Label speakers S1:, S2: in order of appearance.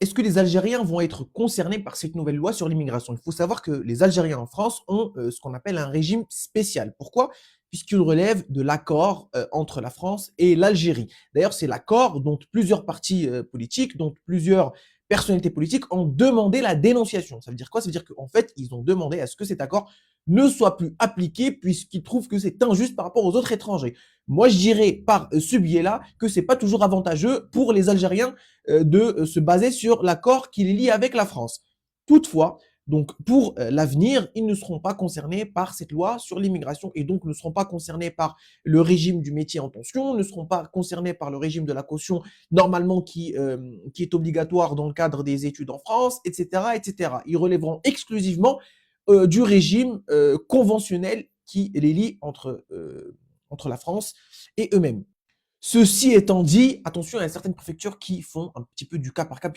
S1: est-ce que les Algériens vont être concernés par cette nouvelle loi sur l'immigration? Il faut savoir que les Algériens en France ont ce qu'on appelle un régime spécial. Pourquoi? Puisqu'il relève de l'accord entre la France et l'Algérie. D'ailleurs, c'est l'accord dont plusieurs partis politiques, dont plusieurs personnalités politiques ont demandé la dénonciation. Ça veut dire quoi? Ça veut dire qu'en fait, ils ont demandé à ce que cet accord ne soit plus appliqué puisqu'ils trouvent que c'est injuste par rapport aux autres étrangers. Moi, je dirais par ce biais-là que c'est pas toujours avantageux pour les Algériens de se baser sur l'accord qui les lie avec la France. Toutefois, donc pour l'avenir, ils ne seront pas concernés par cette loi sur l'immigration et donc ne seront pas concernés par le régime du métier en tension, ne seront pas concernés par le régime de la caution normalement qui est obligatoire dans le cadre des études en France, etc., etc. Ils relèveront exclusivement du régime conventionnel qui les lie entre la France et eux-mêmes. Ceci étant dit, attention, il y a certaines préfectures qui font un petit peu du cas par cas